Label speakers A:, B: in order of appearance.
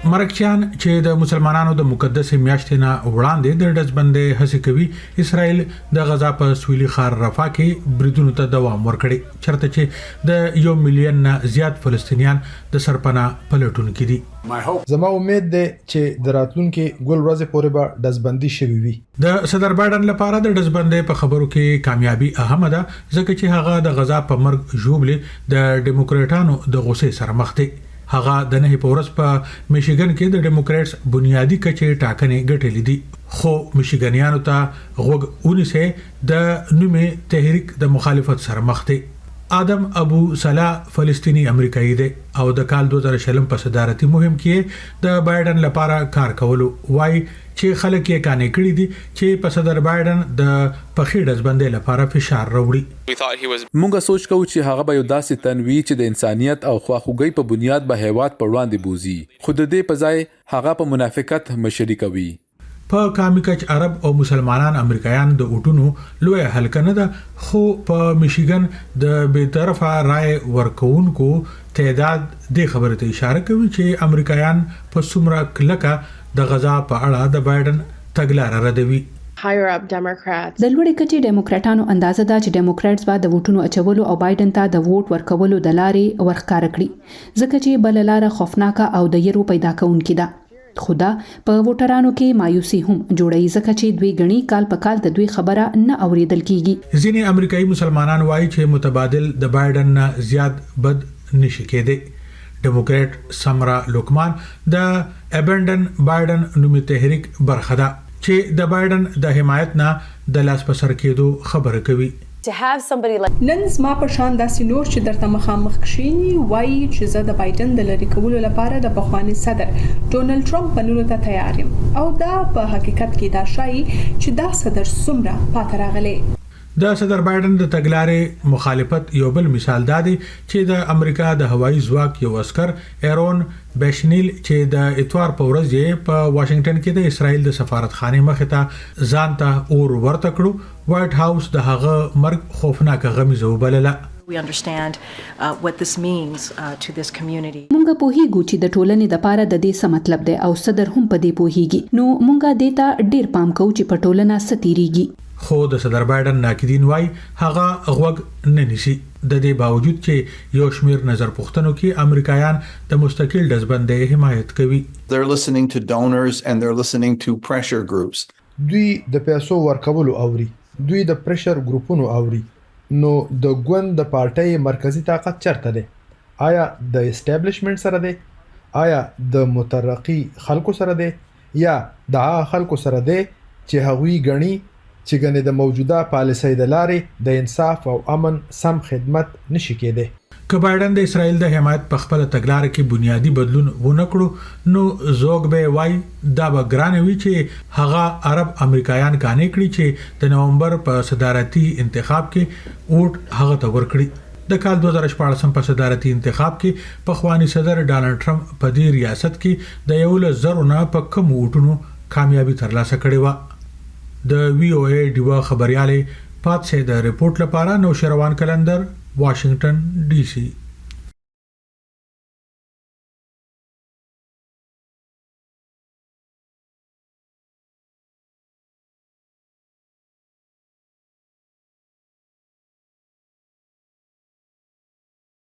A: مرکچیان چې د مسلمانانو د مقدس میاشتې نه وړاندې د ډزبندۍ هڅه کوي، اسرائیل د غزا په سویلي ښار رفح کې بریدونو ته دوام ورکړي، چرته چې د 1 میلیون نه زیات فلسطینیان د سرپناه پلټونکي دي.
B: زما امید ده چې د راتلونکي ګل ورځې پورې به ډزبندي شوي وي.
A: د صدر بایډن لپاره د ډزبندۍ په خبرو کې کامیابی اهمه ده، ځکه چې هغه د غزا په مرګ ژوبلې د ډیموکریټانو د غوسې سره مخ دی. هغه د نه په ورځ په مېشېګن کې د ډیموکریټس بنیادی کچې ټاکنې ګټلې دي، خو مېشېګنیانو ته غوږ ونیسه د نومې تحریک د مخالفت سره مخ دی. آدم ابو صلاح فلسطینی امریکایي دی او د کال 2020 په صدارتي مهم کې د بایډن لپاره کار کولو، وای چې خلک یې کانې کړی دي چې په صدر بایډن د پخې ډزبندۍ لپاره فشار راوړي.
C: مونږه سوچ کوو چې هغه به یو داسې تنوي چې د انسانيت او خواخوږي په بنیاد به هیواد پر وړاندې بوزي، خو د دې په ځای هغه په منافقت مشري کوي.
A: په کامیکچ عرب او مسلمانان امریکایان د اوټونو لویه حلقه نه ده، خو په مېشېګن د بې طرفه رائے ورکوونکو تعداد د خبرې ته اشاره کوي چې امریکایان په څومره کلکه د غزا په اړه د بایډن تګلارې ردوي.
D: د لوړې کچې ډیموکریټانو اندازه ده چې ډیموکریټس به د ووټونو اچولو او بایډن ته د ووټ ورکولو د لارې ورښکاره کړي، ځکه چې بل لاره خوفناکه او د یرو پیدا کوونکې ده. خدا په ووټرانو کې مایوسي هم جوړي، ځکه چې دوی غني کال په کال د دوی خبره نه اوریدل کیږي.
A: ځینې امریکایي مسلمانان وایي چې متبادل د بایډن نه زیات بد نشي کېدی. ډیموکریټ سمرا لوکمان د ابندن بایډن نومي تحریک برخه ده چې د بایډن د حمایت نه د لاس په سر کېدو خبره کوي.
E: نن زما په شان داسې نور چې درته مخامخ کښینی وایي چې زه د بایډن د لری کولو لپاره د پخوانی صدر ډونالد ټرمپ بنولو ته تیار یم، او دا په حقیقت کې دا شایي چې دا صدر څومره پاتې راغلی.
A: د صدر بایډن د تګلارې مخالفت یو بل مثال دی چې د امریکا د هوایي ځواک یو عسكر ایرون بشنیل چې د اتوار په ورځ په واشنگټن کې د اسرائیل د سفارتخانه مخې ته ځان ته اور ورته کړو. وایټ هاوس د هغه مرګ خوفناک غمیزه وبلله.
D: مونږه پوهیږو چې د ټولنې د پاره د دې څه مطلب دی او صدر هم په دې پوهیږي، نو مونږه دیتا ډیر پام کوو چې په ټولنه ستیریږي.
A: خو د صدر بایډن ناقدین وای هغه غوږ نه نیسي، د دې باوجود چې یو شمېر نظر پوښتنو کې امریکایان د مستقل ډزبندۍ حمایت کوي.
F: They're listening to donors and they're listening to pressure groups.
B: دوی د پیسو ورکولو اوري، دوی د پریشر ګروپونو اوري. نو د ګوند د پارټۍ مرکزی طاقت چرته دی؟ آیا د اسټابلیشمنت سره دی؟ آیا د مترقی خلکو سره دی؟ یا د خلکو سره دی چې هغوی غني چې ګنې د موجوده پالیسۍ د لارې د انصاف او امن سم خدمت نشي کېدی؟
A: که بایډن د اسرائیل د حمایت په خپل تګلارې کې بنیادی بدلون ونه کړو، نو زوګ به وای دا به ګران وي چې هغه عرب امریکایان کانې کړی چې د نومبر په صدارتي انتخاب کې ووټ هغه ته ورکړي. د کال 2014 په صدارتي انتخاب کې په خواني صدر ډانلډ ټرمپ په دې ریاست کې د 1,000 نه په کم ووټونو کامیابی ترلاسه کړې و. د وی او ای ډیوا خبریالې پاتسی د رپورټ لپاره نوشیروان قلندر، واشنگټن ډي سي.